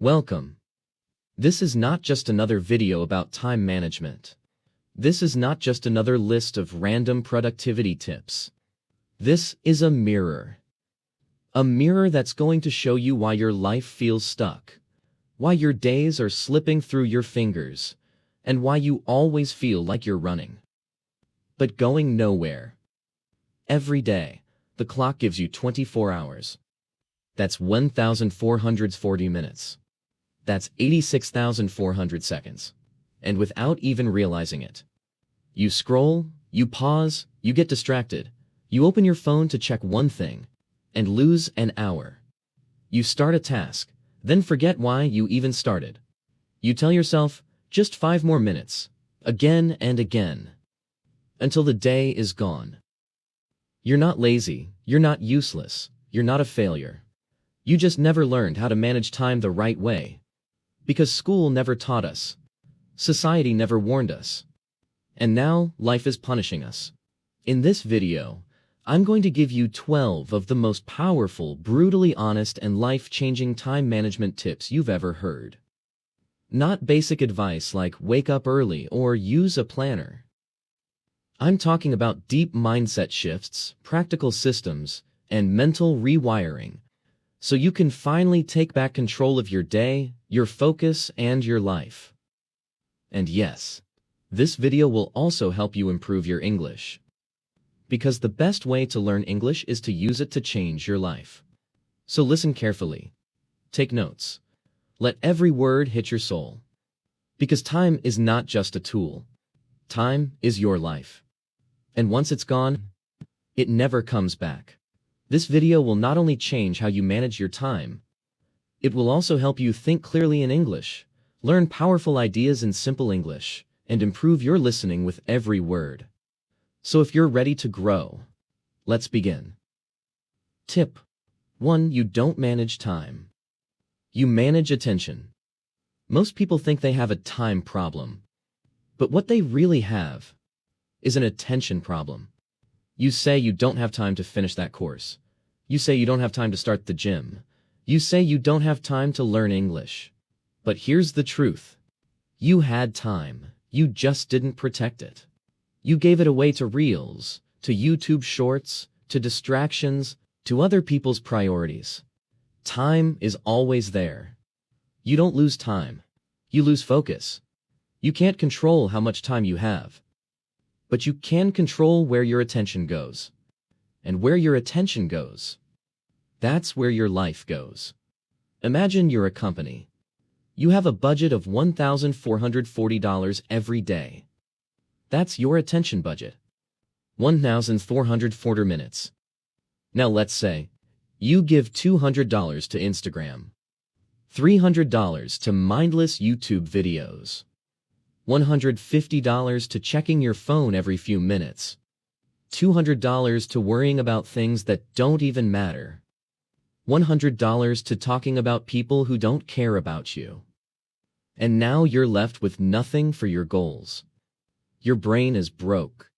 Welcome. This is not just another video about time management. This is not just another list of random productivity tips. This is a mirror. A mirror that's going to show you why your life feels stuck, why your days are slipping through your fingers, and why you always feel like you're running, but going nowhere. Every day, the clock gives you 24 hours. That's 1,440 minutes. That's 86,400 seconds. And without even realizing it, you scroll, you pause, you get distracted, you open your phone to check one thing, and lose an hour. You start a task, then forget why you even started. You tell yourself, just 5 more minutes, again and again, until the day is gone. You're not lazy, you're not useless, you're not a failure. You just never learned how to manage time the right way. Because school never taught us. Society never warned us. And now, life is punishing us. In this video, I'm going to give you 12 of the most powerful, brutally honest, and life-changing time management tips you've ever heard. Not basic advice like wake up early or use a planner. I'm talking about deep mindset shifts, practical systems, and mental rewiring, so you can finally take back control of your day, your focus, and your life. And yes, this video will also help you improve your English. Because the best way to learn English is to use it to change your life. So listen carefully. Take notes. Let every word hit your soul. Because time is not just a tool. Time is your life. And once it's gone, it never comes back. This video will not only change how you manage your time, it will also help you think clearly in English, learn powerful ideas in simple English, and improve your listening with every word. So if you're ready to grow, let's begin. Tip 1. You don't manage time. You manage attention. Most people think they have a time problem, but what they really have is an attention problem. You say you don't have time to finish that course. You say you don't have time to start the gym. You say you don't have time to learn English. But here's the truth. You had time. You just didn't protect it. You gave it away to Reels, to YouTube Shorts, to distractions, to other people's priorities. Time is always there. You don't lose time. You lose focus. You can't control how much time you have. But you can control where your attention goes. And where your attention goes, that's where your life goes. Imagine you're a company. You have a budget of $1,440 every day. That's your attention budget. 1,440 minutes. Now let's say you give $200 to Instagram, $300 to mindless YouTube videos, $150 to checking your phone every few minutes, $200 to worrying about things that don't even matter, $100 to talking about people who don't care about you. And now you're left with nothing for your goals. Your brain is broke.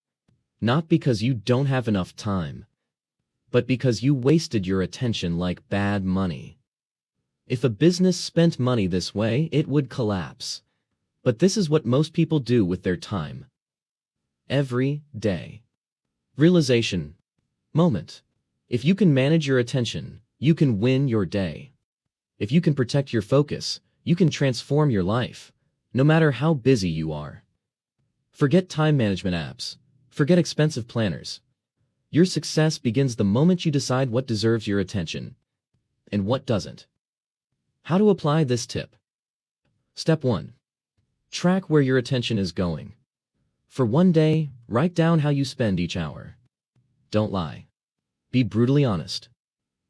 Not because you don't have enough time, but because you wasted your attention like bad money. If a business spent money this way, it would collapse. But this is what most people do with their time. Every day. Realization. Moment. If you can manage your attention, you can win your day. If you can protect your focus, you can transform your life, no matter how busy you are. Forget time management apps. Forget expensive planners. Your success begins the moment you decide what deserves your attention and what doesn't. How to apply this tip? Step 1. Track where your attention is going. For one day, write down how you spend each hour. Don't lie. Be brutally honest.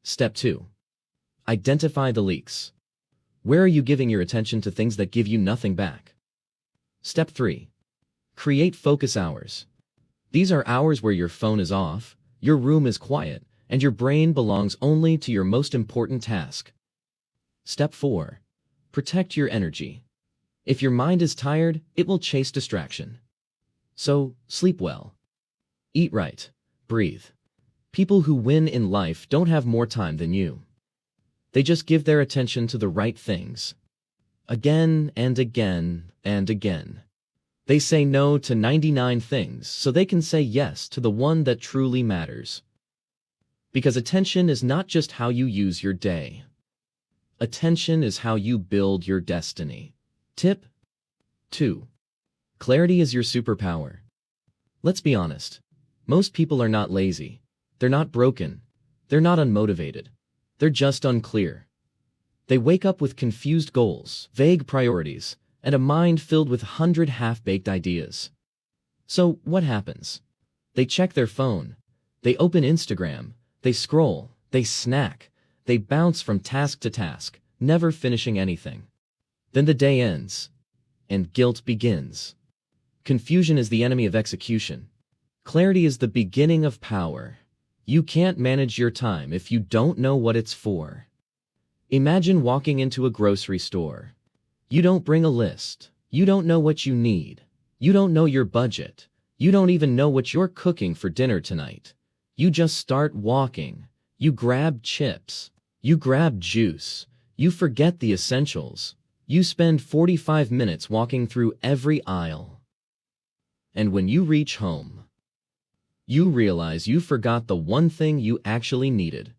Step 2. Identify the leaks. Where are you giving your attention to things that give you nothing back? Step 3. Create focus hours. These are hours where your phone is off, your room is quiet, and your brain belongs only to your most important task. Step 4. Protect your energy. If your mind is tired, it will chase distraction. So, sleep well. Eat right. Breathe. People who win in life don't have more time than you. They just give their attention to the right things. again and again and again. They say no to 99 things so they can say yes to the one that truly matters. Because attention is not just how you use your day. Attention is how you build your destiny. Tip 2. Clarity is your superpower. Let's be honest. Most people are not lazy. They're not broken. They're not unmotivated. They're just unclear. They wake up with confused goals, vague priorities, and a mind filled with 100 half-baked ideas. So what happens? They check their phone. They open Instagram. They scroll. They snack. They bounce from task to task, never finishing anything. Then the day ends, and guilt begins. Confusion is the enemy of execution. Clarity is the beginning of power. You can't manage your time if you don't know what it's for. Imagine walking into a grocery store. You don't bring a list. You don't know what you need. You don't know your budget. You don't even know what you're cooking for dinner tonight. You just start walking. You grab chips. You grab juice. You forget the essentials. You spend 45 minutes walking through every aisle. And when you reach home, you realize you forgot the one thing you actually needed: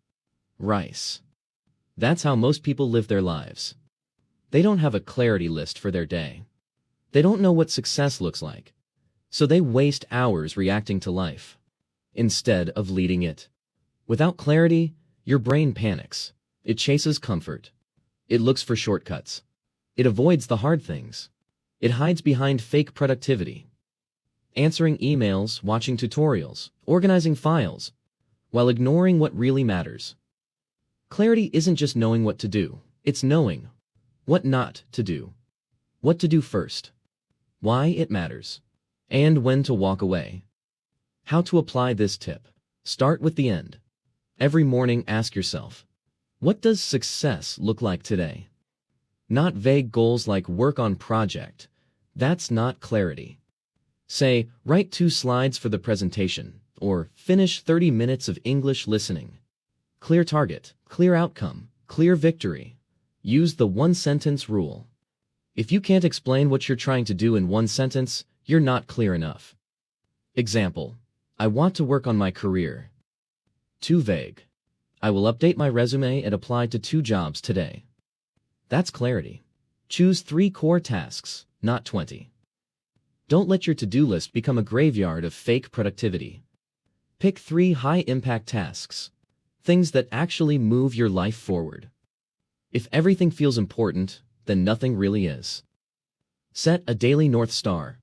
rice. That's how most people live their lives. They don't have a clarity list for their day. They don't know what success looks like. So they waste hours reacting to life, instead of leading it. Without clarity, your brain panics. It chases comfort. It looks for shortcuts. It avoids the hard things. It hides behind fake productivity. Answering emails, watching tutorials, organizing files, while ignoring what really matters. Clarity isn't just knowing what to do. It's knowing what not to do. What to do first. Why it matters. And when to walk away. How to apply this tip. Start with the end. Every morning ask yourself, what does success look like today? Not vague goals like work on project. That's not clarity. Say, write 2 slides for the presentation, or finish 30 minutes of English listening. Clear target, clear outcome, clear victory. Use the one-sentence rule. If you can't explain what you're trying to do in one sentence, you're not clear enough. Example, I want to work on my career. Too vague. I will update my resume and apply to 2 jobs today. That's clarity. Choose 3 core tasks, not 20. Don't let your to-do list become a graveyard of fake productivity. Pick 3 high-impact tasks, things that actually move your life forward. If everything feels important, then nothing really is. Set a daily North Star.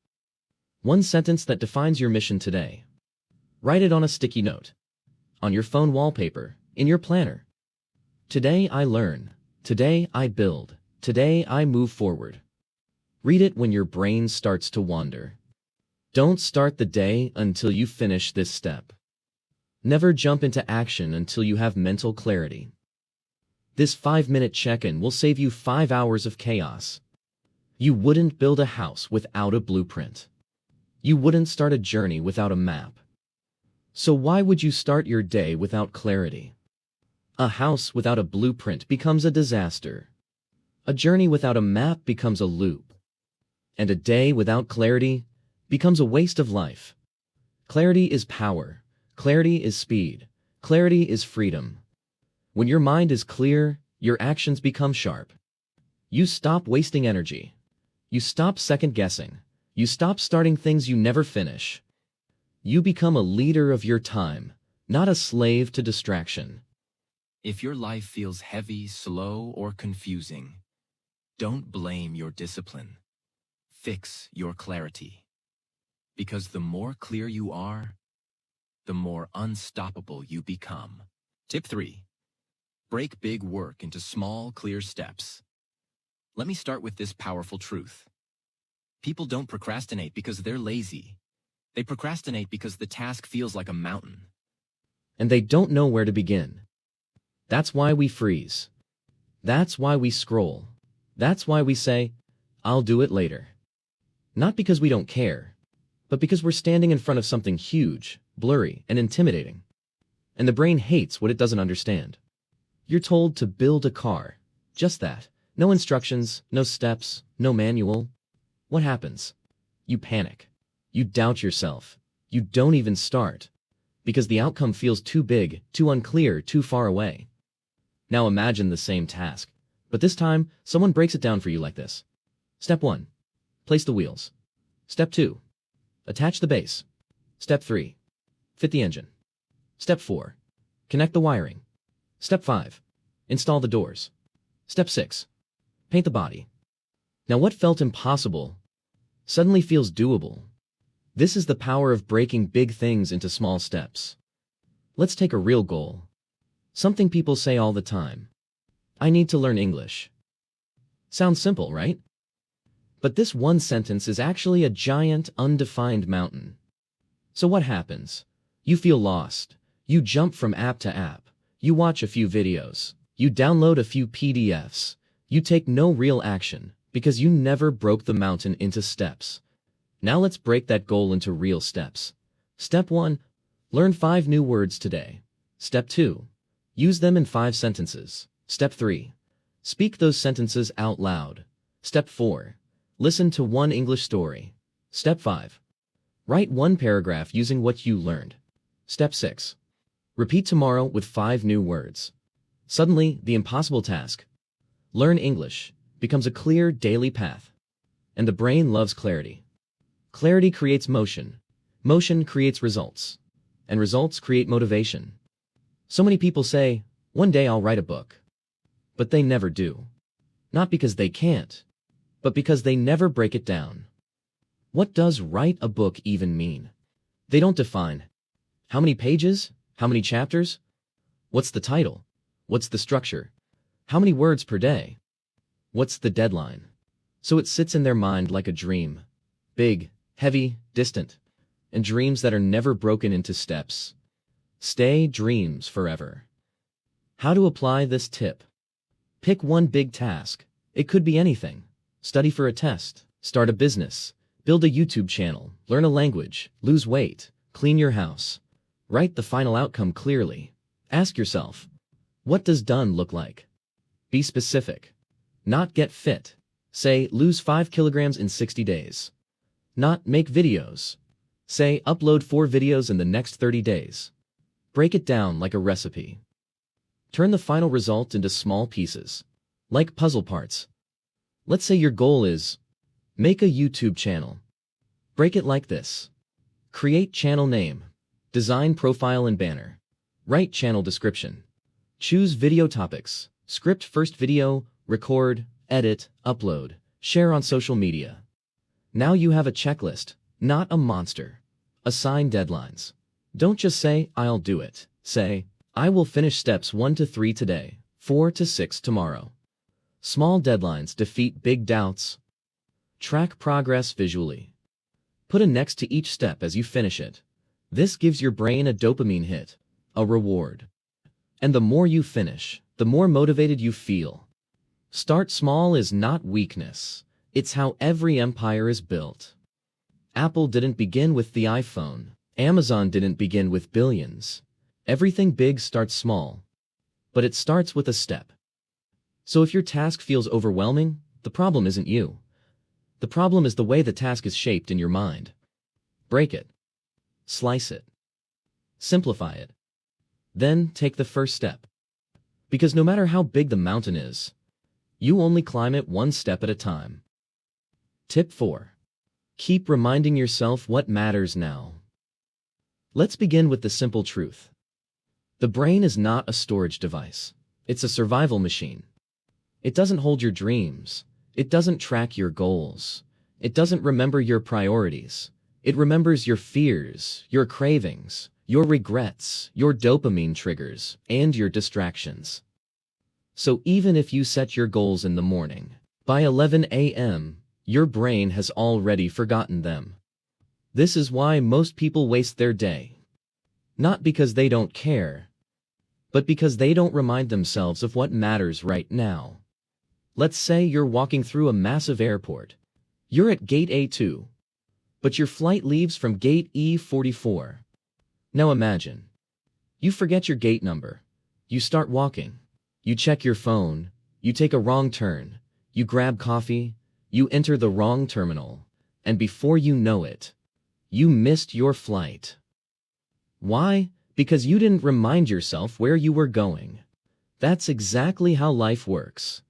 One sentence that defines your mission today. Write it on a sticky note, on your phone wallpaper, in your planner. Today I learn. Today I build. Today I move forward. Read it when your brain starts to wander. Don't start the day until you finish this step. Never jump into action until you have mental clarity. This 5-minute check-in will save you 5 hours of chaos. You wouldn't build a house without a blueprint. You wouldn't start a journey without a map. So why would you start your day without clarity? A house without a blueprint becomes a disaster. A journey without a map becomes a loop. And a day without clarity becomes a waste of life. Clarity is power. Clarity is speed. Clarity is freedom. When your mind is clear, your actions become sharp. You stop wasting energy. You stop second-guessing. You stop starting things you never finish. You become a leader of your time, not a slave to distraction. If your life feels heavy, slow, or confusing, don't blame your discipline. Fix your clarity. Because the more clear you are, the more unstoppable you become. Tip 3. Break big work into small, clear steps. Let me start with this powerful truth. People don't procrastinate because they're lazy. They procrastinate because the task feels like a mountain. And they don't know where to begin. That's why we freeze. That's why we scroll. That's why we say, I'll do it later. Not because we don't care, but because we're standing in front of something huge, blurry, and intimidating. And the brain hates what it doesn't understand. You're told to build a car. Just that. No instructions, no steps, no manual. What happens? You panic. You doubt yourself. You don't even start. Because the outcome feels too big, too unclear, too far away. Now imagine the same task. But this time, someone breaks it down for you like this. Step 1. Place the wheels. Step 2. Attach the base. Step 3. Fit the engine. Step 4. Connect the wiring. Step 5. Install the doors. Step 6. Paint the body. Now what felt impossible suddenly feels doable. This is the power of breaking big things into small steps. Let's take a real goal. Something people say all the time. I need to learn English. Sounds simple, right? But this one sentence is actually a giant, undefined mountain. So what happens? You feel lost. You jump from app to app. You watch a few videos. You download a few PDFs. You take no real action because you never broke the mountain into steps. Now let's break that goal into real steps. Step 1. Learn 5 new words today. Step 2. Use them in 5 sentences. Step 3. Speak those sentences out loud. Step 4. Listen to 1 English story. Step 5. Write 1 paragraph using what you learned. Step 6. Repeat tomorrow with 5 new words. Suddenly, the impossible task, learn English, becomes a clear daily path. And the brain loves clarity. Clarity creates motion. Motion creates results. And results create motivation. So many people say, one day I'll write a book. But they never do. Not because they can't, but because they never break it down. What does write a book even mean? They don't define. How many pages? How many chapters? What's the title? What's the structure? How many words per day? What's the deadline? So it sits in their mind like a dream. Big, heavy, distant. And dreams that are never broken into steps. Stay dreams forever. How to apply this tip? Pick one big task. It could be anything. Study for a test. Start a business. Build a YouTube channel. Learn a language. Lose weight. Clean your house. Write the final outcome clearly. Ask yourself, what does done look like? Be specific. Not get fit. Say, lose 5 kilograms in 60 days. Not make videos. Say, upload 4 videos in the next 30 days. Break it down like a recipe. Turn the final result into small pieces, like puzzle parts. Let's say your goal is, make a YouTube channel. Break it like this. Create channel name. Design profile and banner. Write channel description. Choose video topics. Script first video, record, edit, upload, share on social media. Now you have a checklist, not a monster. Assign deadlines. Don't just say, I'll do it. Say, I will finish steps 1 to 3 today, 4 to 6 tomorrow. Small deadlines defeat big doubts. Track progress visually. Put a next to each step as you finish it. This gives your brain a dopamine hit, a reward. And the more you finish, the more motivated you feel. Start small is not weakness. It's how every empire is built. Apple didn't begin with the iPhone. Amazon didn't begin with billions. Everything big starts small. But it starts with a step. So if your task feels overwhelming, the problem isn't you. The problem is the way the task is shaped in your mind. Break it. Slice it. Simplify it. Then take the first step. Because no matter how big the mountain is, you only climb it 1 step at a time. Tip 4. Keep reminding yourself what matters now. Let's begin with the simple truth. The brain is not a storage device. It's a survival machine. It doesn't hold your dreams. It doesn't track your goals. It doesn't remember your priorities. It remembers your fears, your cravings, your regrets, your dopamine triggers, and your distractions. So even if you set your goals in the morning, by 11 a.m., your brain has already forgotten them. This is why most people waste their day. Not because they don't care, but because they don't remind themselves of what matters right now. Let's say you're walking through a massive airport. You're at gate A2, but your flight leaves from gate E44. Now imagine. You forget your gate number. You start walking. You check your phone. You take a wrong turn. You grab coffee, you enter the wrong terminal, and before you know it, you missed your flight. Why? Because you didn't remind yourself where you were going. That's exactly how life works.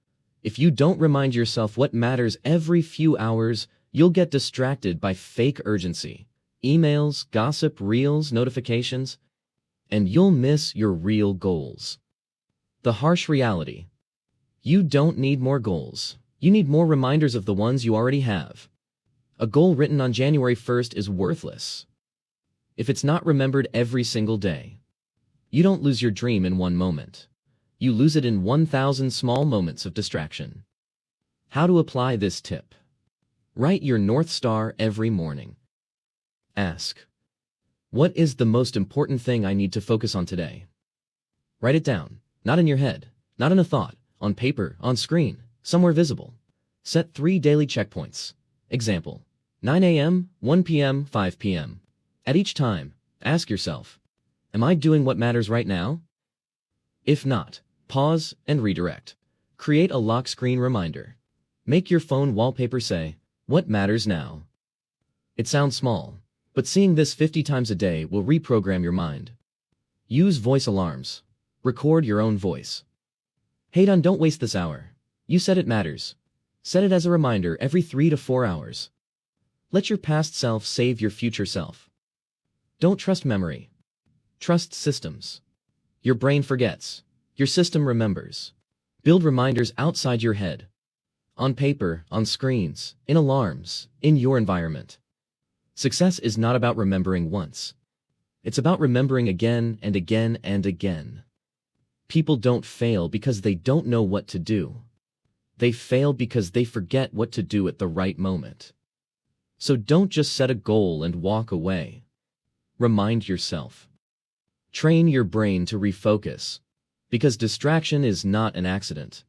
If you don't remind yourself what matters every few hours, you'll get distracted by fake urgency, emails, gossip, reels, notifications, and you'll miss your real goals. The harsh reality. You don't need more goals. You need more reminders of the ones you already have. A goal written on January 1st is worthless if it's not remembered every single day. You don't lose your dream in one moment. You lose it in 1,000 small moments of distraction. How to apply this tip. Write your North Star every morning. Ask, what is the most important thing I need to focus on today? Write it down, not in your head, not in a thought, on paper, on screen, somewhere visible. Set 3 daily checkpoints. Example, 9 a.m., 1 p.m., 5 p.m. At each time, ask yourself, am I doing what matters right now? If not, pause and redirect. Create a lock screen reminder. Make your phone wallpaper say, what matters now? It sounds small, but seeing this 50 times a day will reprogram your mind. Use voice alarms. Record your own voice. Hey Don, don't waste this hour. You said it matters. Set it as a reminder every 3 to 4 hours. Let your past self save your future self. Don't trust memory. Trust systems. Your brain forgets. Your system remembers. Build reminders outside your head. On paper, on screens, in alarms, in your environment. Success is not about remembering once. It's about remembering again and again and again. People don't fail because they don't know what to do. They fail because they forget what to do at the right moment. So don't just set a goal and walk away. Remind yourself. Train your brain to refocus. Because distraction is not an accident.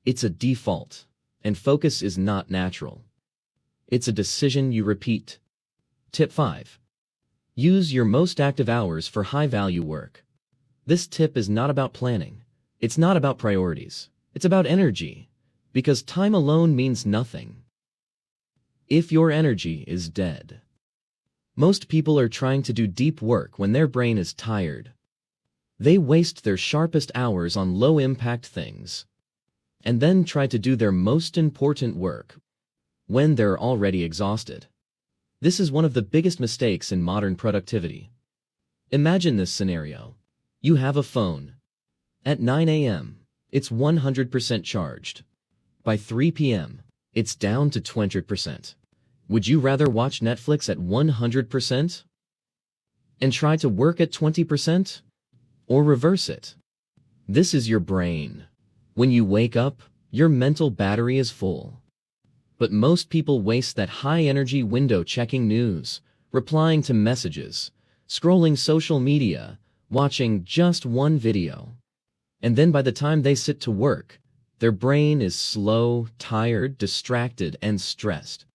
It's a default, and focus is not natural. It's a decision you repeat. Tip 5. Use your most active hours for high-value work. This tip is not about planning. It's not about priorities. It's about energy. Because time alone means nothing if your energy is dead. Most people are trying to do deep work when their brain is tired. They waste their sharpest hours on low-impact things, and then try to do their most important work when they're already exhausted. This is one of the biggest mistakes in modern productivity. Imagine this scenario. You have a phone. At 9 a.m., it's 100% charged. By 3 p.m., it's down to 20%. Would you rather watch Netflix at 100% and try to work at 20%? Or reverse it? This is your brain. When you wake up, your mental battery is full. But most people waste that high-energy window checking news, replying to messages, scrolling social media, watching just one video. And then by the time they sit to work, their brain is slow, tired, distracted, and stressed.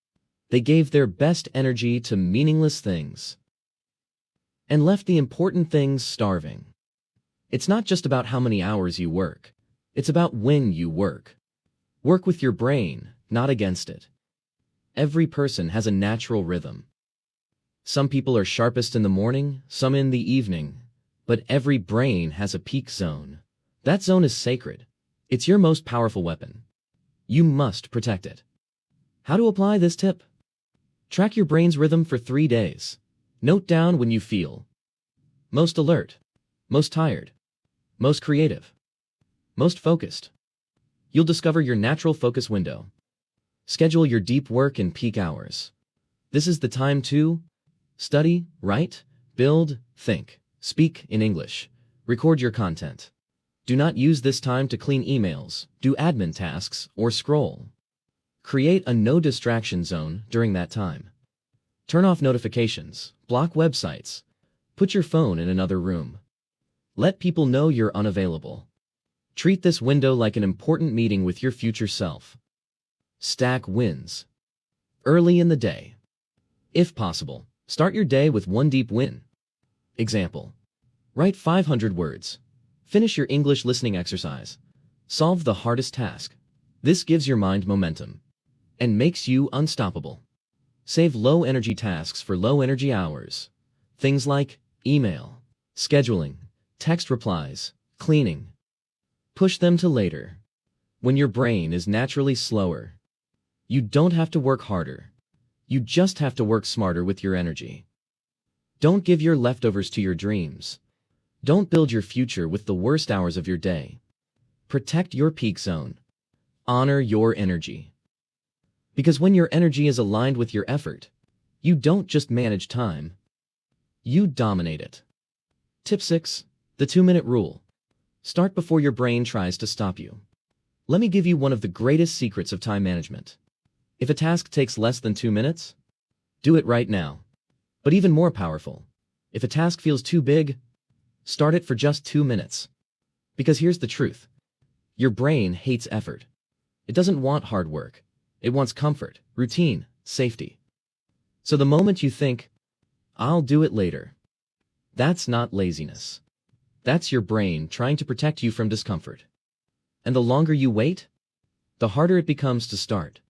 They gave their best energy to meaningless things and left the important things starving. It's not just about how many hours you work. It's about when you work. Work with your brain, not against it. Every person has a natural rhythm. Some people are sharpest in the morning, some in the evening, but every brain has a peak zone. That zone is sacred. It's your most powerful weapon. You must protect it. How to apply this tip? Track your brain's rhythm for 3 days. Note down when you feel most alert, most tired, most creative, most focused. You'll discover your natural focus window. Schedule your deep work in peak hours. This is the time to study, write, build, think, speak in English, record your content. Do not use this time to clean emails, do admin tasks, or scroll. Create a no distraction zone during that time. Turn off notifications, block websites, put your phone in another room. Let people know you're unavailable. Treat this window like an important meeting with your future self. Stack wins. Early in the day. If possible, start your day with one deep win. Example. Write 500 words. Finish your English listening exercise. Solve the hardest task. This gives your mind momentum and makes you unstoppable. Save low-energy tasks for low-energy hours. Things like email, scheduling, text replies, cleaning. Push them to later, when your brain is naturally slower. You don't have to work harder. You just have to work smarter with your energy. Don't give your leftovers to your dreams. Don't build your future with the worst hours of your day. Protect your peak zone. Honor your energy. Because when your energy is aligned with your effort, you don't just manage time. You dominate it. Tip 6. The 2-minute rule. Start before your brain tries to stop you. Let me give you one of the greatest secrets of time management. If a task takes less than 2 minutes, do it right now. But even more powerful, if a task feels too big, start it for just 2 minutes. Because here's the truth. Your brain hates effort. It doesn't want hard work. It wants comfort, routine, safety. So the moment you think, I'll do it later, that's not laziness. That's your brain trying to protect you from discomfort. And the longer you wait, the harder it becomes to start.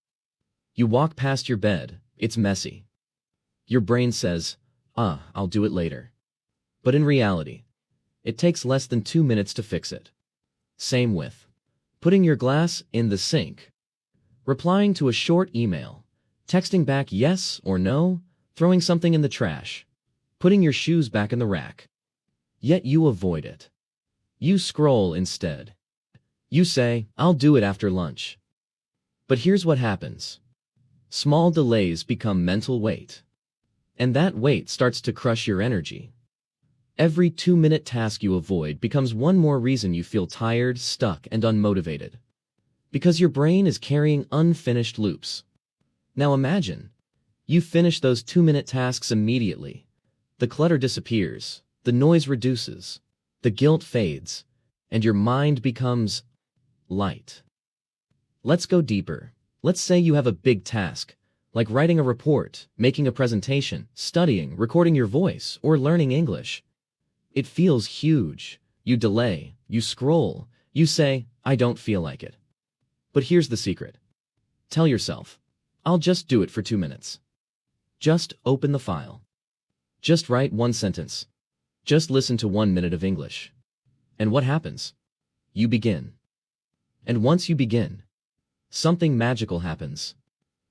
You walk past your bed, it's messy. Your brain says, I'll do it later. But in reality, it takes less than 2 minutes to fix it. Same with putting your glass in the sink, replying to a short email, texting back yes or no, throwing something in the trash, putting your shoes back in the rack. Yet you avoid it. You scroll instead. You say, I'll do it after lunch. But here's what happens. Small delays become mental weight. And that weight starts to crush your energy. Every 2-minute task you avoid becomes one more reason you feel tired, stuck, and unmotivated. Because your brain is carrying unfinished loops. Now imagine, you finish those 2-minute tasks immediately. The clutter disappears, the noise reduces, the guilt fades, and your mind becomes light. Let's go deeper. Let's say you have a big task, like writing a report, making a presentation, studying, recording your voice, or learning English. It feels huge. You delay, you scroll, you say, I don't feel like it. But here's the secret. Tell yourself, I'll just do it for 2 minutes. Just open the file. Just write 1 sentence. Just listen to 1 minute of English. And what happens? You begin. And once you begin, something magical happens.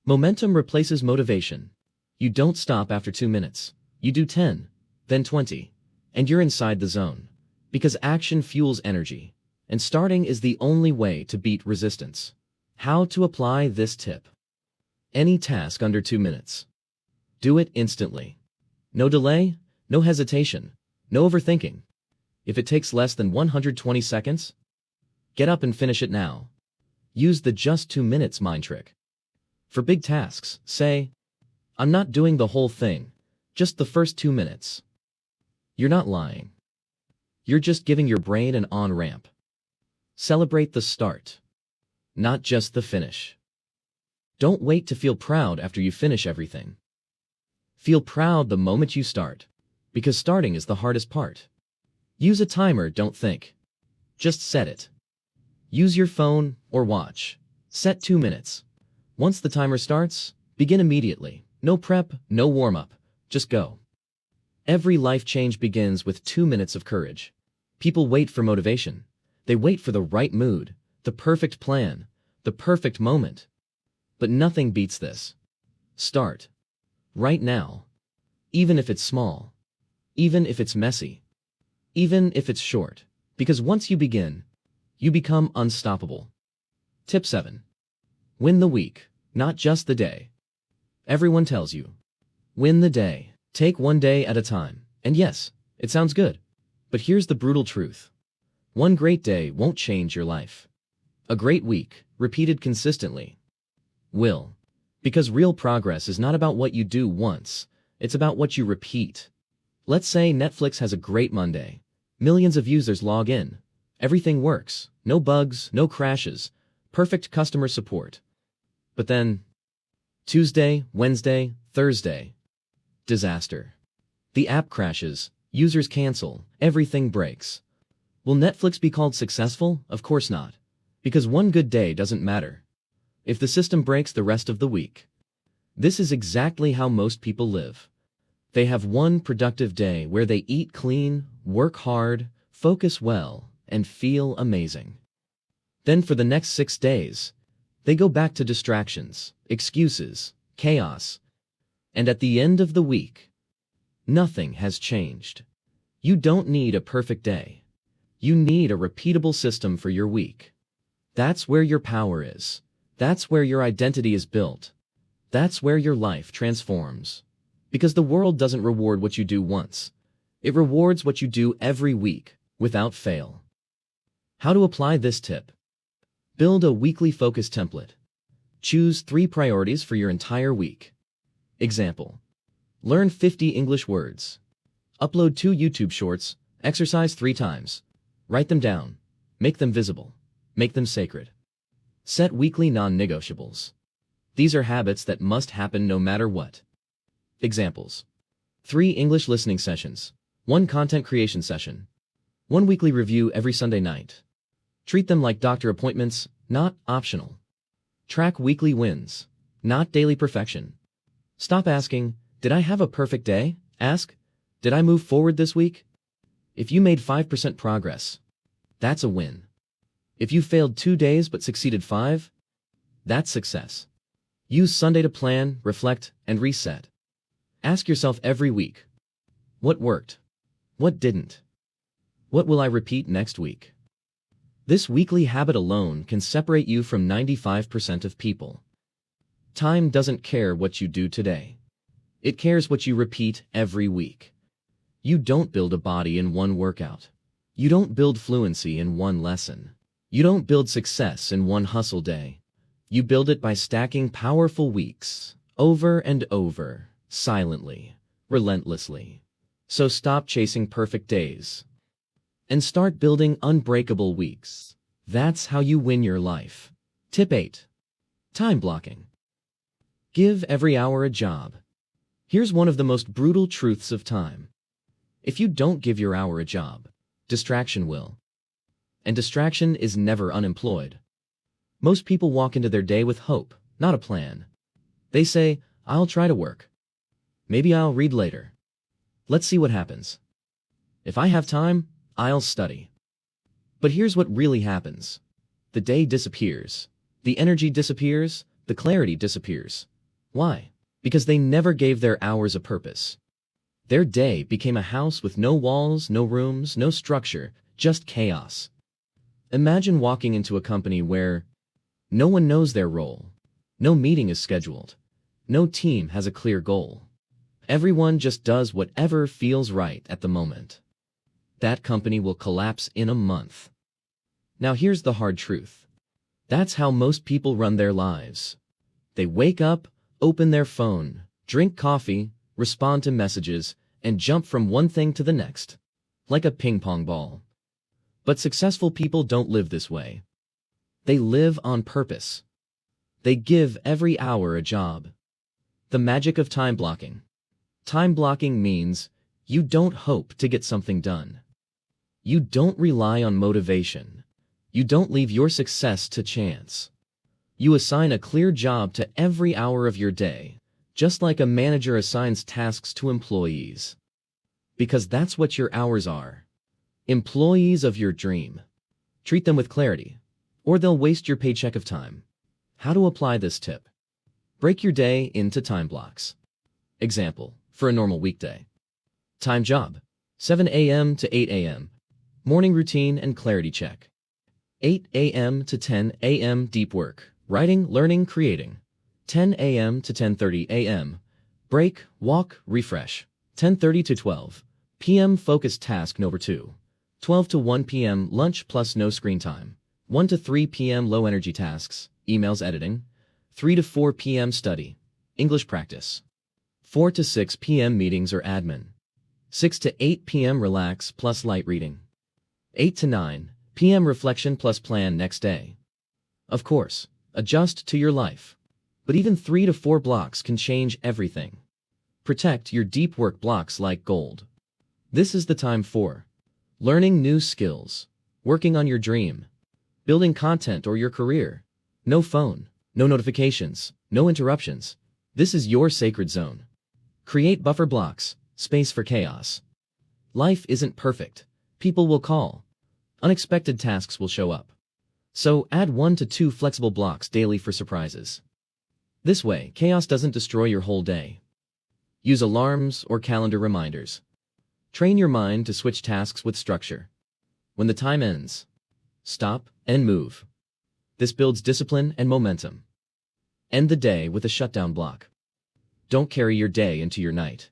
Momentum replaces motivation. You don't stop after 2 minutes. You do 10, then 20. And you're inside the zone. Because action fuels energy. And starting is the only way to beat resistance. How to apply this tip? Any task under 2 minutes. Do it instantly. No delay, no hesitation, no overthinking. If it takes less than 120 seconds, get up and finish it now. Use the just 2 minutes mind trick. For big tasks, say, I'm not doing the whole thing, just the first 2 minutes. You're not lying. You're just giving your brain an on-ramp. Celebrate the start, not just the finish. Don't wait to feel proud after you finish everything. Feel proud the moment you start, because starting is the hardest part. Use a timer, don't think. Just set it. Use your phone or watch. Set 2 minutes. Once the timer starts, begin immediately. No prep, no warm-up. Just go. Every life change begins with 2 minutes of courage. People wait for motivation. They wait for the right mood, the perfect plan, the perfect moment. But nothing beats this. Start. Right now. Even if it's small. Even if it's messy. Even if it's short. Because once you begin, you become unstoppable. Tip 7. Win the week, not just the day. Everyone tells you, win the day. Take 1 day at a time. And yes, it sounds good. But here's the brutal truth. 1 great day won't change your life. A great week, repeated consistently, will. Because real progress is not about what you do once, it's about what you repeat. Let's say Netflix has a great Monday. Millions of users log in. Everything works. No bugs, no crashes. Perfect customer support. But then, Tuesday, Wednesday, Thursday. Disaster. The app crashes, users cancel, everything breaks. Will Netflix be called successful? Of course not. Because 1 good day doesn't matter. if the system breaks the rest of the week. This is exactly how most people live. They have one productive day where they eat clean, work hard, focus well, and feel amazing. Then for the next 6 days, they go back to distractions, excuses, chaos. And at the end of the week, nothing has changed. You don't need a perfect day. You need a repeatable system for your week. That's where your power is. That's where your identity is built. That's where your life transforms. Because the world doesn't reward what you do once. It rewards what you do every week, without fail. How to apply this tip? Build a weekly focus template. Choose 3 priorities for your entire week. Example: learn 50 English words. Upload 2 YouTube shorts, exercise 3 times. Write them down. Make them visible. Make them sacred. Set weekly non-negotiables. These are habits that must happen no matter what. Examples: 3 English listening sessions, 1 content creation session, 1 weekly review every Sunday night. Treat them like doctor appointments, not optional. Track weekly wins, not daily perfection. Stop asking, "Did I have a perfect day?" Ask, "Did I move forward this week?" If you made 5% progress, that's a win. If you failed 2 days but succeeded 5, that's success. Use Sunday to plan, reflect, and reset. Ask yourself every week, what worked? What didn't? What will I repeat next week? This weekly habit alone can separate you from 95% of people. Time doesn't care what you do today. It cares what you repeat every week. You don't build a body in one workout. You don't build fluency in one lesson. You don't build success in one hustle day. You build it by stacking powerful weeks, over and over, silently, relentlessly. So stop chasing perfect days and start building unbreakable weeks. That's how you win your life. Tip 8. Time blocking. Give every hour a job. Here's one of the most brutal truths of time. If you don't give your hour a job, distraction will. And distraction is never unemployed. Most people walk into their day with hope, not a plan. They say, "I'll try to work. Maybe I'll read later. Let's see what happens. If I have time, I'll study." But here's what really happens. The day disappears. The energy disappears. The clarity disappears. Why? Because they never gave their hours a purpose. Their day became a house with no walls, no rooms, no structure, just chaos. Imagine walking into a company where no one knows their role, no meeting is scheduled, no team has a clear goal. Everyone just does whatever feels right at the moment. That company will collapse in a month. Now here's the hard truth. That's how most people run their lives. They wake up, open their phone, drink coffee, respond to messages, and jump from one thing to the next, like a ping-pong ball. But successful people don't live this way. They live on purpose. They give every hour a job. The magic of time blocking. Time blocking means you don't hope to get something done. You don't rely on motivation. You don't leave your success to chance. You assign a clear job to every hour of your day, just like a manager assigns tasks to employees. Because that's what your hours are. Employees of your dream. Treat them with clarity, or they'll waste your paycheck of time. How to apply this tip? Break your day into time blocks. Example, for a normal weekday. Time job, 7 a.m. to 8 a.m. Morning routine and clarity check. 8 a.m. to 10 a.m. deep work, writing, learning, creating. 10 a.m. to 10:30 a.m. Break, walk, refresh. 10:30 to 12 p.m. focused task number 2. 12 to 1 p.m. lunch plus no screen time. 1 to 3 p.m. low energy tasks, emails editing. 3 to 4 p.m. study, English practice. 4 to 6 p.m. meetings or admin. 6 to 8 p.m. relax plus light reading. 8 to 9 p.m. reflection plus plan next day. Of course, adjust to your life. But even 3 to 4 blocks can change everything. Protect your deep work blocks like gold. This is the time for learning new skills, working on your dream, building content or your career. No phone, No notifications, no interruptions. This is your sacred zone. Create buffer blocks, space for chaos. Life isn't perfect. People will call. Unexpected tasks will show up. So add 1 to 2 flexible blocks daily for surprises. This way, chaos doesn't destroy your whole day. Use alarms or calendar reminders. Train your mind to switch tasks with structure. When the time ends, stop and move. This builds discipline and momentum. End the day with a shutdown block. Don't carry your day into your night.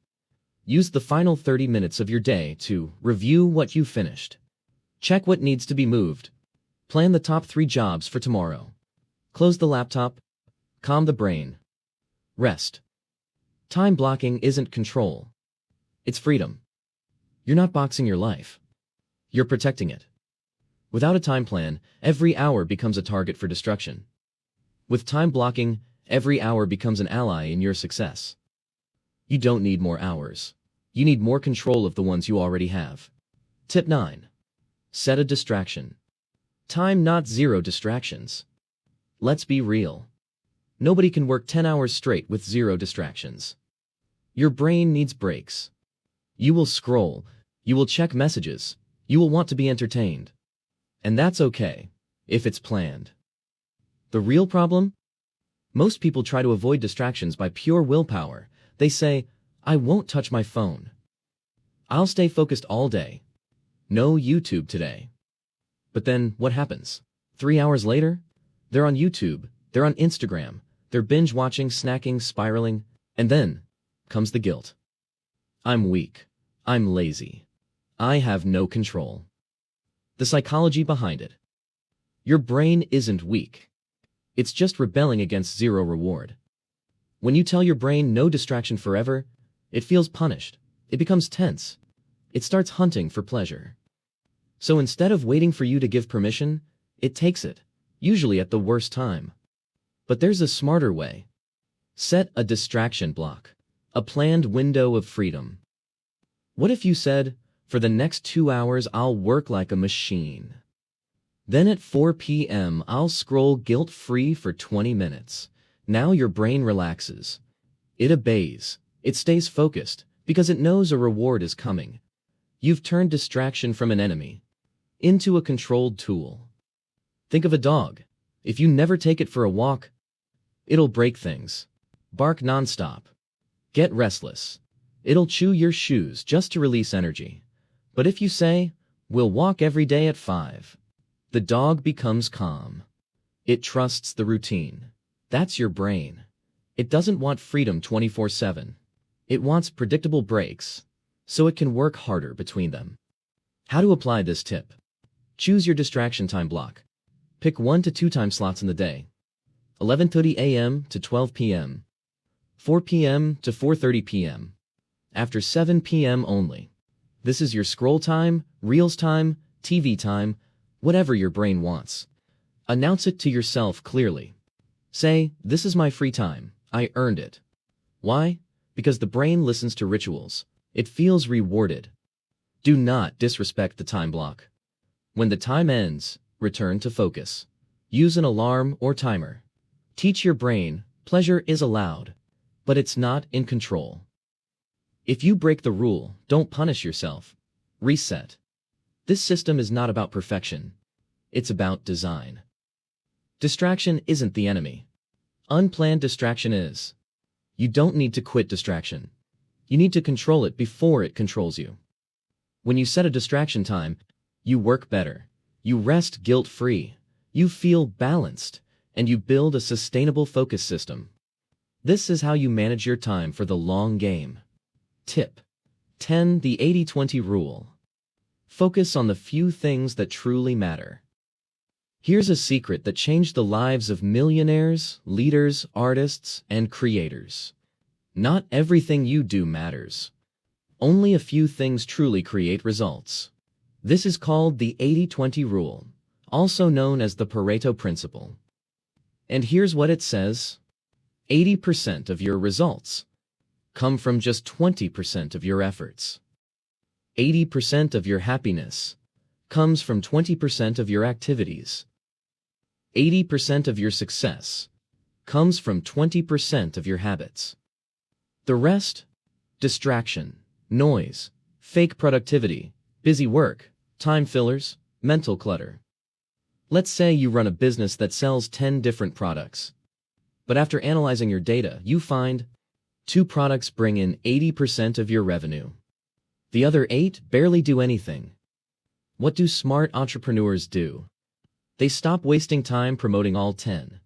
Use the final 30 minutes of your day to review what you finished. Check what needs to be moved. Plan the top 3 jobs for tomorrow. Close the laptop. Calm the brain. Rest. Time blocking isn't control. It's freedom. You're not boxing your life. You're protecting it. Without a time plan, every hour becomes a target for destruction. With time blocking, every hour becomes an ally in your success. You don't need more hours. You need more control of the ones you already have. Tip 9. Set a distraction. Time, not 0 distractions. Let's be real. Nobody can work 10 hours straight with 0 distractions. Your brain needs breaks. You will scroll. You will check messages. You will want to be entertained. And that's okay, if it's planned. The real problem? Most people try to avoid distractions by pure willpower. They say, I won't touch my phone. I'll stay focused all day. No YouTube today. But then, what happens? 3 hours later? They're on YouTube, they're on Instagram, they're binge-watching, snacking, spiraling, and then comes the guilt. I'm weak. I'm lazy. I have no control. The psychology behind it. Your brain isn't weak. It's just rebelling against 0 reward. When you tell your brain no distraction forever, it feels punished. It becomes tense. It starts hunting for pleasure. So instead of waiting for you to give permission, it takes it, usually at the worst time. But there's a smarter way. Set a distraction block, a planned window of freedom. What if you said, for the next 2 hours I'll work like a machine. Then at 4 p.m. I'll scroll guilt-free for 20 minutes. Now your brain relaxes. It obeys. It stays focused, because it knows a reward is coming. You've turned distraction from an enemy into a controlled tool. Think of a dog. If you never take it for a walk, it'll break things, bark nonstop, get restless. It'll chew your shoes just to release energy. But if you say, we'll walk every day at 5, the dog becomes calm. It trusts the routine. That's your brain. It doesn't want freedom 24/7. It wants predictable breaks, so it can work harder between them. How to apply this tip? Choose your distraction time block. Pick 1 to 2 time slots in the day. 11:30 a.m. to 12 p.m. 4 p.m. to 4:30 p.m. After 7 p.m. only. This is your scroll time, Reels time, TV time, whatever your brain wants. Announce it to yourself clearly. Say, this is my free time. I earned it. Why? Because the brain listens to rituals. It feels rewarded. Do not disrespect the time block. When the time ends, return to focus. Use an alarm or timer. Teach your brain, pleasure is allowed, but it's not in control. If you break the rule, don't punish yourself. Reset. This system is not about perfection. It's about design. Distraction isn't the enemy. Unplanned distraction is. You don't need to quit distraction. You need to control it before it controls you. When you set a distraction time, you work better. You rest guilt-free. You feel balanced. And you build a sustainable focus system. This is how you manage your time for the long game. Tip 10. The 80-20 rule. Focus on the few things that truly matter. Here's a secret that changed the lives of millionaires, leaders, artists, and creators. Not everything you do matters. Only a few things truly create results. This is called the 80-20 rule, also known as the Pareto principle. And here's what it says. 80% of your results come from just 20% of your efforts. 80% of your happiness comes from 20% of your activities. 80% of your success comes from 20% of your habits. The rest? Distraction, noise, fake productivity, busy work, time fillers, mental clutter. Let's say you run a business that sells 10 different products. But after analyzing your data, you find 2 products bring in 80% of your revenue. The other 8 barely do anything. What do smart entrepreneurs do? They stop wasting time promoting all 10.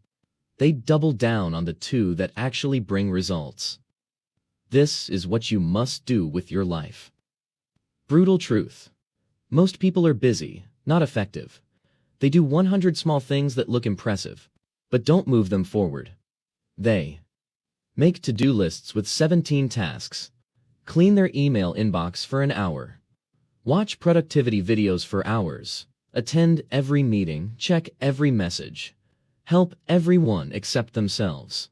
They double down on the 2 that actually bring results. This is what you must do with your life. Brutal truth. Most people are busy, not effective. They do 100 small things that look impressive, but don't move them forward. They make to-do lists with 17 tasks, clean their email inbox for an hour, watch productivity videos for hours, attend every meeting, check every message, help everyone except themselves.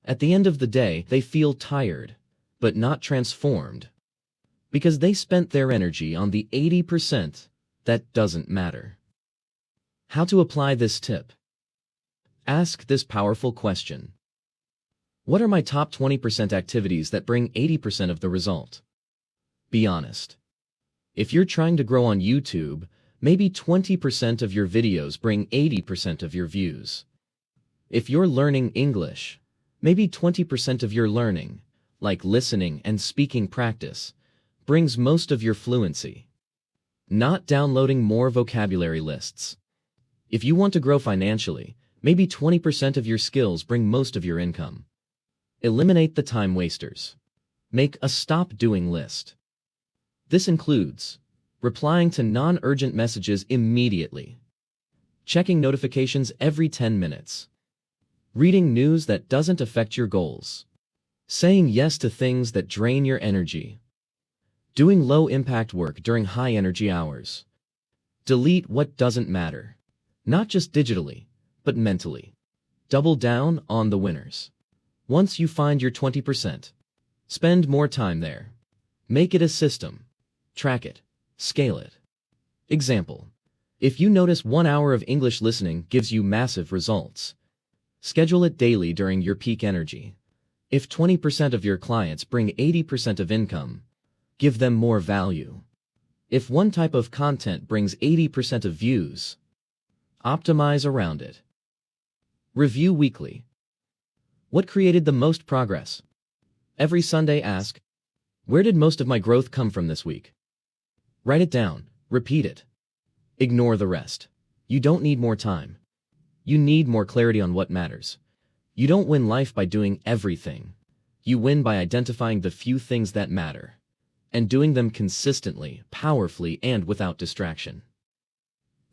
At the end of the day, they feel tired, but not transformed, because they spent their energy on the 80% that doesn't matter. How to apply this tip? Ask this powerful question. What are my top 20% activities that bring 80% of the result? Be honest. If you're trying to grow on YouTube, maybe 20% of your videos bring 80% of your views. If you're learning English, maybe 20% of your learning, like listening and speaking practice, brings most of your fluency. Not downloading more vocabulary lists. If you want to grow financially, maybe 20% of your skills bring most of your income. Eliminate the time wasters. Make a stop doing list. This includes replying to non-urgent messages immediately, checking notifications every 10 minutes, reading news that doesn't affect your goals, saying yes to things that drain your energy, doing low-impact work during high-energy hours. Delete what doesn't matter. Not just digitally, but mentally. Double down on the winners. Once you find your 20%, spend more time there. Make it a system. Track it. Scale it. Example. If you notice 1 hour of English listening gives you massive results, schedule it daily during your peak energy. If 20% of your clients bring 80% of income, give them more value. If one type of content brings 80% of views, optimize around it. Review weekly. What created the most progress? Every Sunday ask, where did most of my growth come from this week? Write it down, repeat it. Ignore the rest. You don't need more time. You need more clarity on what matters. You don't win life by doing everything. You win by identifying the few things that matter, and doing them consistently, powerfully, and without distraction.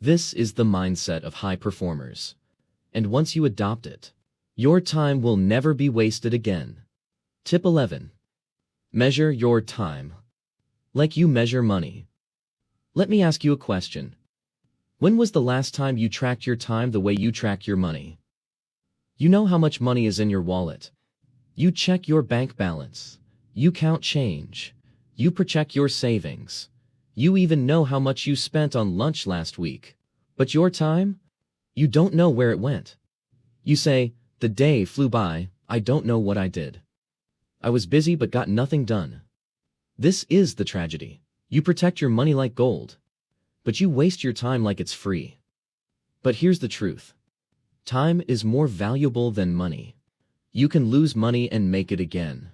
This is the mindset of high performers. And once you adopt it, your time will never be wasted again. Tip 11. Measure your time like you measure money. Let me ask you a question. When was the last time you tracked your time the way you track your money? You know how much money is in your wallet. You check your bank balance. You count change. You check your savings. You even know how much you spent on lunch last week. But your time? You don't know where it went. You say, the day flew by, I don't know what I did. I was busy but got nothing done. This is the tragedy. You protect your money like gold, but you waste your time like it's free. But here's the truth. Time is more valuable than money. You can lose money and make it again.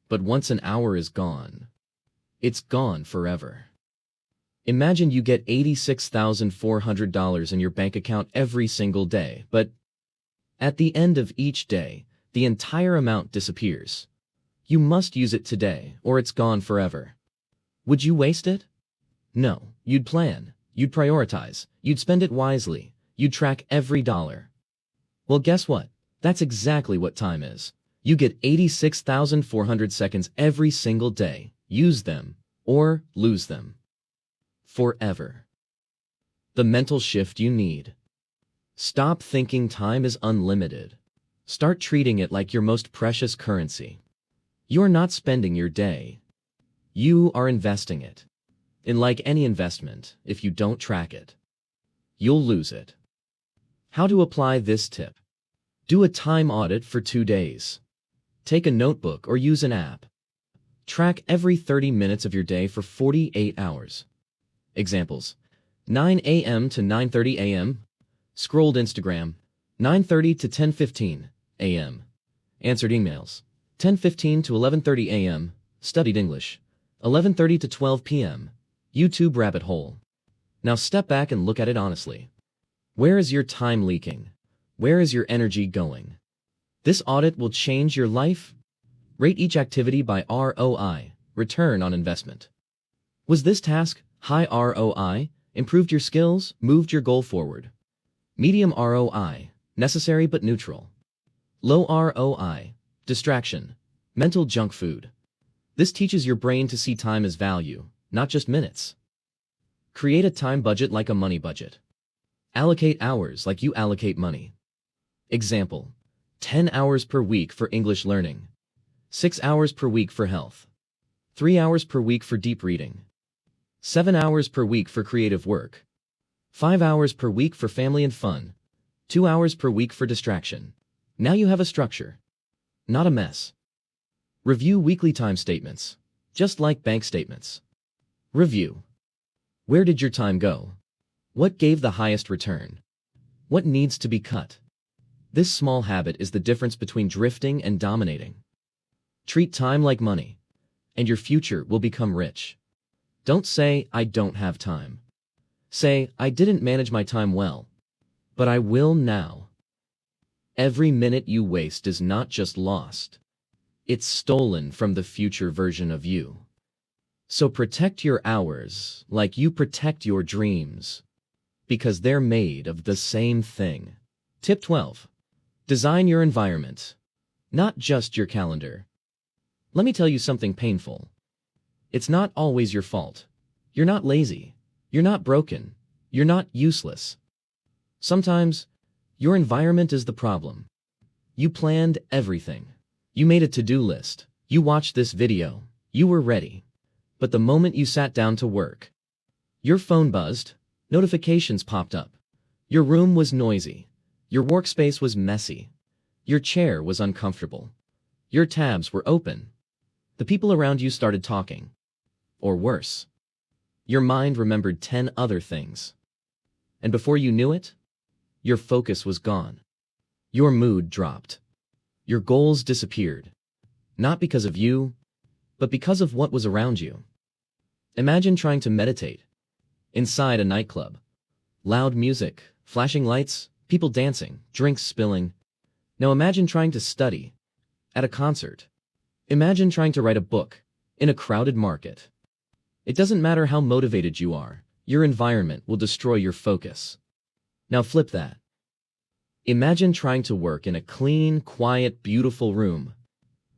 But once an hour is gone, it's gone forever. Imagine you get $86,400 in your bank account every single day, but at the end of each day, the entire amount disappears. You must use it today, or it's gone forever. Would you waste it? No, you'd plan, you'd prioritize, you'd spend it wisely, you'd track every dollar. Well, guess what? That's exactly what time is. You get 86,400 seconds every single day. Use them, or lose them. Forever. The mental shift you need. Stop thinking time is unlimited. Start treating it like your most precious currency. You're not spending your day. You are investing it. And like any investment, if you don't track it, you'll lose it. How to apply this tip? Do a time audit for 2 days. Take a notebook or use an app. Track every 30 minutes of your day for 48 hours. Examples: 9 a.m. to 9:30 a.m. Scrolled Instagram. 9:30 to 10:15 a.m. Answered emails. 10:15 to 11:30 a.m. Studied English. 11:30 to 12 p.m. YouTube rabbit hole. Now step back and look at it honestly. Where is your time leaking? Where is your energy going? This audit will change your life. Rate each activity by ROI, return on investment. Was this task high ROI, improved your skills, moved your goal forward? Medium ROI, necessary but neutral. Low ROI, distraction, mental junk food. This teaches your brain to see time as value, not just minutes. Create a time budget like a money budget. Allocate hours like you allocate money. Example: 10 hours per week for English learning. 6 hours per week for health. 3 hours per week for deep reading. 7 hours per week for creative work. 5 hours per week for family and fun. 2 hours per week for distraction. Now you have a structure, not a mess. Review weekly time statements, just like bank statements. Review. Where did your time go? What gave the highest return? What needs to be cut? This small habit is the difference between drifting and dominating. Treat time like money, and your future will become rich. Don't say, "I don't have time." Say, "I didn't manage my time well, but I will now." Every minute you waste is not just lost. It's stolen from the future version of you. So protect your hours like you protect your dreams, because they're made of the same thing. Tip 12. Design your environment, not just your calendar. Let me tell you something painful. It's not always your fault. You're not lazy. You're not broken. You're not useless. Sometimes, your environment is the problem. You planned everything. You made a to-do list. You watched this video. You were ready. But the moment you sat down to work, your phone buzzed, notifications popped up. Your room was noisy. Your workspace was messy. Your chair was uncomfortable. Your tabs were open. The people around you started talking. Or worse, your mind remembered 10 other things. And before you knew it, your focus was gone. Your mood dropped. Your goals disappeared. Not because of you, but because of what was around you. Imagine trying to meditate inside a nightclub. Loud music, flashing lights, people dancing, drinks spilling. Now imagine trying to study at a concert. Imagine trying to write a book in a crowded market. It doesn't matter how motivated you are, your environment will destroy your focus. Now flip that. Imagine trying to work in a clean, quiet, beautiful room.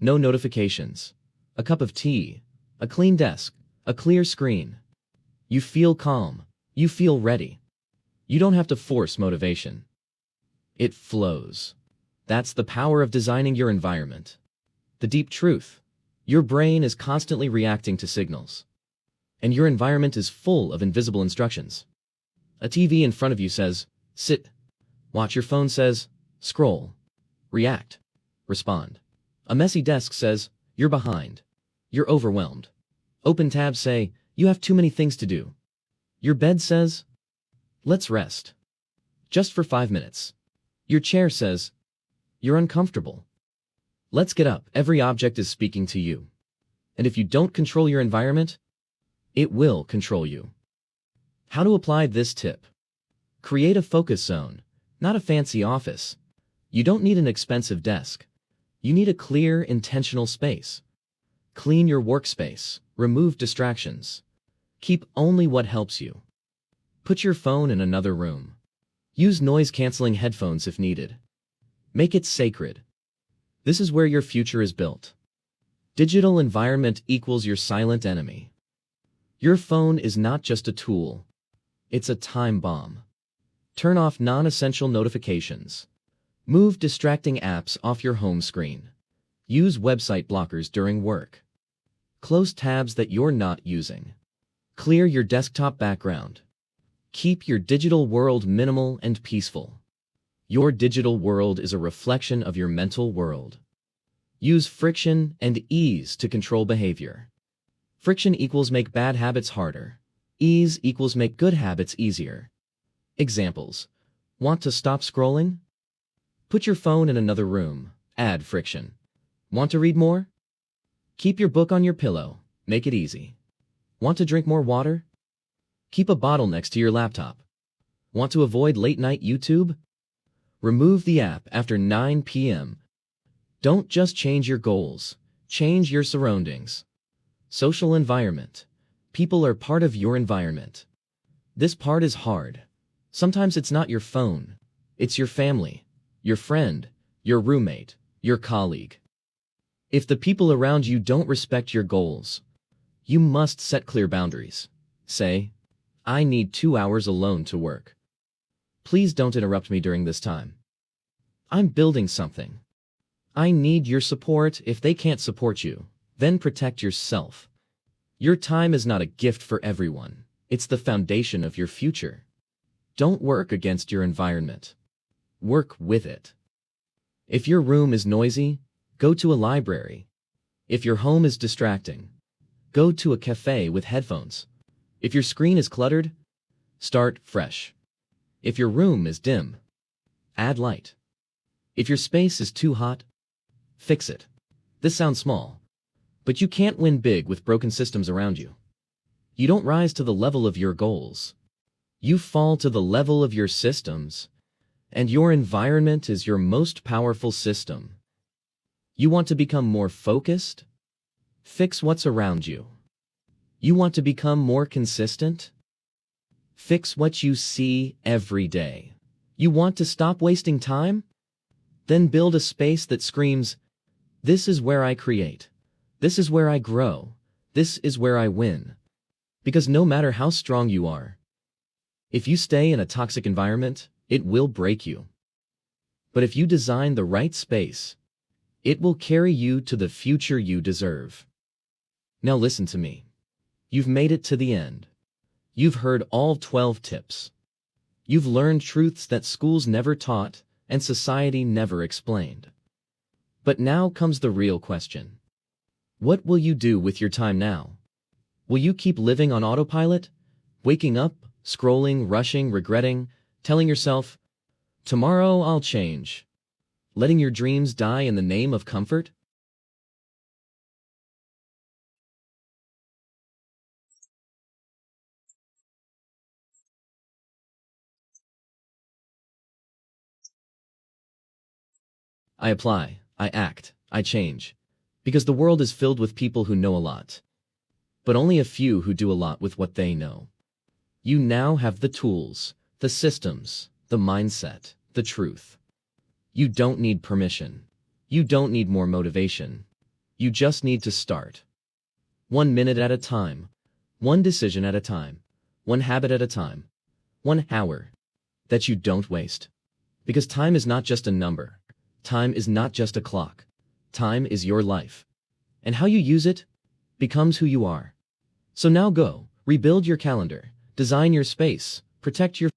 No notifications. A cup of tea. A clean desk. A clear screen. You feel calm. You feel ready. You don't have to force motivation. It flows. That's the power of designing your environment. The deep truth: your brain is constantly reacting to signals. And your environment is full of invisible instructions. A TV in front of you says, sit. Watch. Your phone says, scroll. React. Respond. A messy desk says, you're behind. You're overwhelmed. Open tabs say, you have too many things to do. Your bed says, let's rest. Just for 5 minutes. Your chair says, you're uncomfortable. Let's get up. Every object is speaking to you. And if you don't control your environment, it will control you. How to apply this tip? Create a focus zone, not a fancy office. You don't need an expensive desk. You need a clear, intentional space. Clean your workspace. Remove distractions. Keep only what helps you. Put your phone in another room. Use noise-canceling headphones if needed. Make it sacred. This is where your future is built. Digital environment equals your silent enemy. Your phone is not just a tool. It's a time bomb. Turn off non-essential notifications. Move distracting apps off your home screen. Use website blockers during work. Close tabs that you're not using. Clear your desktop background. Keep your digital world minimal and peaceful. Your digital world is a reflection of your mental world. Use friction and ease to control behavior. Friction equals make bad habits harder. Ease equals make good habits easier. Examples. Want to stop scrolling? Put your phone in another room. Add friction. Want to read more? Keep your book on your pillow. Make it easy. Want to drink more water? Keep a bottle next to your laptop. Want to avoid late-night YouTube? Remove the app after 9 p.m. Don't just change your goals. Change your surroundings. Social environment. People are part of your environment. This part is hard. Sometimes it's not your phone. It's your family, your friend, your roommate, your colleague. If the people around you don't respect your goals, you must set clear boundaries. Say, I need 2 hours alone to work. Please don't interrupt me during this time. I'm building something. I need your support. If they can't support you, then protect yourself. Your time is not a gift for everyone. It's the foundation of your future. Don't work against your environment. Work with it. If your room is noisy, go to a library. If your home is distracting, go to a cafe with headphones. If your screen is cluttered, start fresh. If your room is dim, add light. If your space is too hot, fix it. This sounds small, but you can't win big with broken systems around you. You don't rise to the level of your goals. You fall to the level of your systems, and your environment is your most powerful system. You want to become more focused? Fix what's around you. You want to become more consistent? Fix what you see every day. You want to stop wasting time? Then build a space that screams, this is where I create. This is where I grow. This is where I win. Because no matter how strong you are, if you stay in a toxic environment, it will break you. But if you design the right space, it will carry you to the future you deserve. Now listen to me. You've made it to the end. You've heard all 12 tips. You've learned truths that schools never taught and society never explained. But now comes the real question. What will you do with your time now? Will you keep living on autopilot? Waking up, scrolling, rushing, regretting, telling yourself, tomorrow I'll change. Letting your dreams die in the name of comfort? I apply, I act, I change. Because the world is filled with people who know a lot, but only a few who do a lot with what they know. You now have the tools, the systems, the mindset, the truth. You don't need permission. You don't need more motivation. You just need to start. 1 minute at a time. One decision at a time. One habit at a time. 1 hour that you don't waste. Because time is not just a number. Time is not just a clock. Time is your life. And how you use it becomes who you are. So now go, rebuild your calendar, design your space, protect your